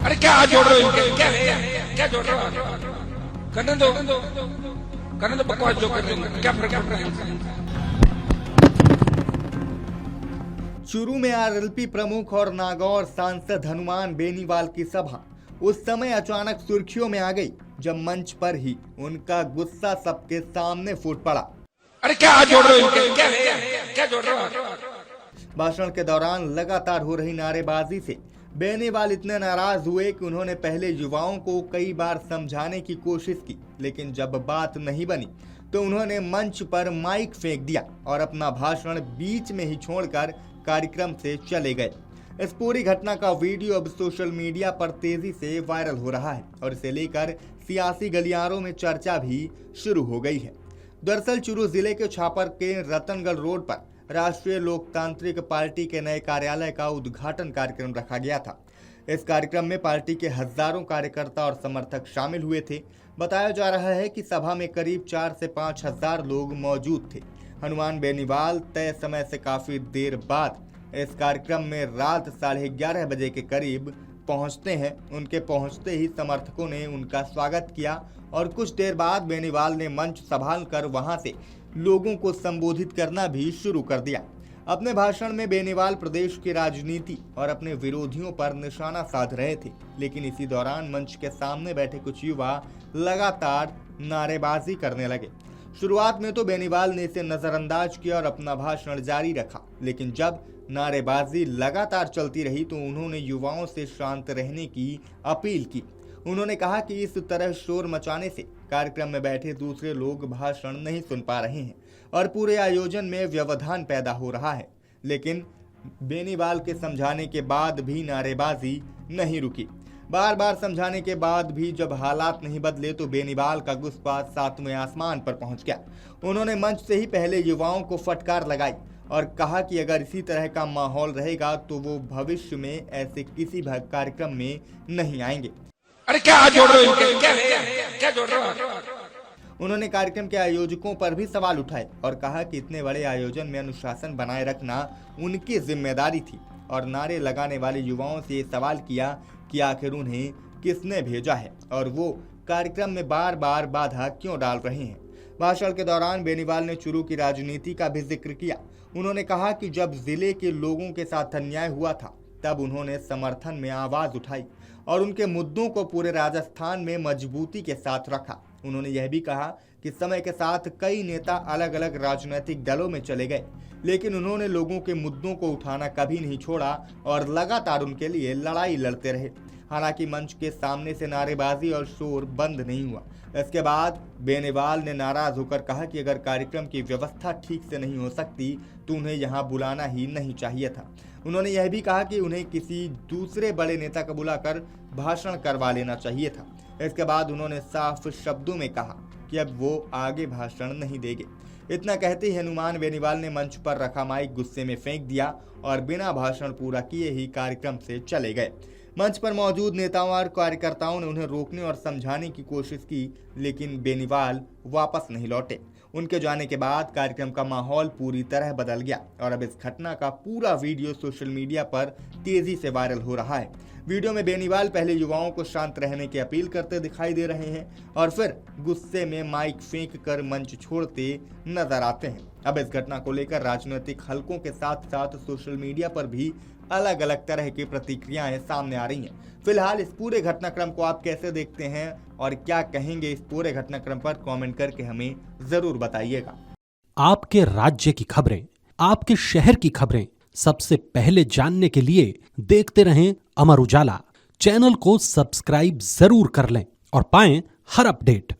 अरे क्या हाथ जोड़ रहे हो इनके? क्या जोड़ रहे हो? करने दो बकवास जो कर रहे हो, क्या फर्क पड़ रहा है? चूरू में आरएलपी प्रमुख और नागौर सांसद हनुमान बेनीवाल की सभा उस समय अचानक सुर्खियों में आ गई जब मंच पर ही उनका गुस्सा सबके सामने फूट पड़ा। अरे क्या हाथ जोड़ रहे हो इनके? क्या जोड़ रहे हो? भाषण के दौरान लगातार हो रही नारेबाजी से बेनीवाल इतने नाराज हुए कि उन्होंने पहले युवाओं को कई बार समझाने की कोशिश की, लेकिन जब बात नहीं बनी तो उन्होंने मंच पर माइक फेंक दिया और अपना भाषण बीच में ही छोड़कर कार्यक्रम से चले गए। इस पूरी घटना का वीडियो अब सोशल मीडिया पर तेजी से वायरल हो रहा है और इसे लेकर सियासी गलियारों में चर्चा भी शुरू हो गई है। दरअसल चूरू जिले के छापर के रतनगढ़ रोड पर राष्ट्रीय लोकतांत्रिक पार्टी के नए कार्यालय का उद्घाटन कार्यक्रम रखा गया था। इस कार्यक्रम में पार्टी के हजारों कार्यकर्ता और समर्थक शामिल हुए थे। बताया जा रहा है कि सभा में करीब 4 से 5 हजार लोग मौजूद थे। हनुमान बेनीवाल तय समय से काफी देर बाद इस कार्यक्रम में रात 11:30 बजे के करीब पहुंचते हैं। उनके पहुंचते ही समर्थकों ने उनका स्वागत किया और कुछ देर बाद बेनीवाल ने मंच संभालकर वहां से लोगों को संबोधित करना भी शुरू कर दिया। अपने भाषण में बेनीवाल प्रदेश की राजनीति और अपने विरोधियों पर निशाना साध रहे थे, लेकिन इसी दौरान मंच के सामने बैठे कुछ युवा लगातार नारेबाजी करने लगे। शुरुआत में तो बेनीवाल ने इसे नजरअंदाज किया और अपना भाषण जारी रखा, लेकिन जब नारेबाजी लगातार चलती रही तो उन्होंने युवाओं से शांत रहने की अपील की। उन्होंने कहा कि इस तरह शोर मचाने से कार्यक्रम में बैठे दूसरे लोग भाषण नहीं सुन पा रहे हैं और पूरे आयोजन में व्यवधान पैदा हो रहा है। लेकिन बेनीवाल के समझाने के बाद भी नारेबाजी नहीं रुकी। बार बार समझाने के बाद भी जब हालात नहीं बदले तो बेनीवाल का गुस्सा 7वें आसमान पर पहुंच गया। उन्होंने मंच से ही पहले युवाओं को फटकार लगाई और कहा कि अगर इसी तरह का माहौल रहेगा तो वो भविष्य में ऐसे किसी भी कार्यक्रम में नहीं आएंगे। अरे क्या हाथ जोड़ रहे हो इनके? क्या जोड़ रहे हो? उन्होंने कार्यक्रम के आयोजकों पर भी सवाल उठाए और कहा कि इतने बड़े आयोजन में अनुशासन बनाए रखना उनकी जिम्मेदारी थी और नारे लगाने वाले युवाओं से ये सवाल किया कि आखिर उन्हें किसने भेजा है और वो कार्यक्रम में बार बार बाधा क्यों डाल रहे हैं। भाषण के दौरान बेनीवाल ने चूरू की राजनीति का भी जिक्र किया। उन्होंने कहा कि जब जिले के लोगों के साथ अन्याय हुआ था तब उन्होंने समर्थन में आवाज उठाई और उनके मुद्दों को पूरे राजस्थान में मजबूती के साथ रखा। उन्होंने यह भी कहा कि समय के साथ कई नेता अलग अलग राजनीतिक दलों में चले गए, लेकिन उन्होंने लोगों के मुद्दों को उठाना कभी नहीं छोड़ा और लगातार उनके लिए लड़ाई लड़ते रहे। हालांकि मंच के सामने से नारेबाजी और शोर बंद नहीं हुआ। इसके बाद बेनीवाल ने नाराज होकर कहा कि अगर कार्यक्रम की व्यवस्था ठीक से नहीं हो सकती तो उन्हें यहाँ बुलाना ही नहीं चाहिए था। उन्होंने यह भी कहा कि उन्हें किसी दूसरे बड़े नेता को बुलाकर भाषण करवा लेना चाहिए था। इसके बाद उन्होंने साफ शब्दों में कहा कि अब वो आगे भाषण नहीं देंगे। इतना कहते ही हनुमान बेनीवाल ने मंच पर रखा माइक गुस्से में फेंक दिया और बिना भाषण पूरा किए ही कार्यक्रम से चले गए। मंच पर मौजूद नेताओं और कार्यकर्ताओं ने उन्हें रोकने और समझाने की कोशिश की, लेकिन बेनीवाल वापस नहीं लौटे। उनके जाने के बाद कार्यक्रम का माहौल पूरी तरह बदल गया और अब इस घटना का पूरा वीडियो सोशल मीडिया पर तेजी से वायरल हो रहा है। वीडियो में बेनीवाल पहले युवाओं को शांत रहने की अपील करते दिखाई दे रहे हैं और फिर गुस्से में माइक फेंक कर मंच छोड़ते नजर आते हैं। अब इस घटना को लेकर राजनीतिक हलकों के साथ साथ सोशल मीडिया पर भी अलग अलग तरह की प्रतिक्रियाएं सामने आ रही हैं। फिलहाल इस पूरे घटनाक्रम को आप कैसे देखते हैं और क्या कहेंगे इस पूरे घटनाक्रम पर कमेंट करके हमें जरूर बताइएगा। आपके राज्य की खबरें, आपके शहर की खबरें सबसे पहले जानने के लिए देखते रहें अमर उजाला। चैनल को सब्सक्राइब जरूर कर लें और पाएं हर अपडेट।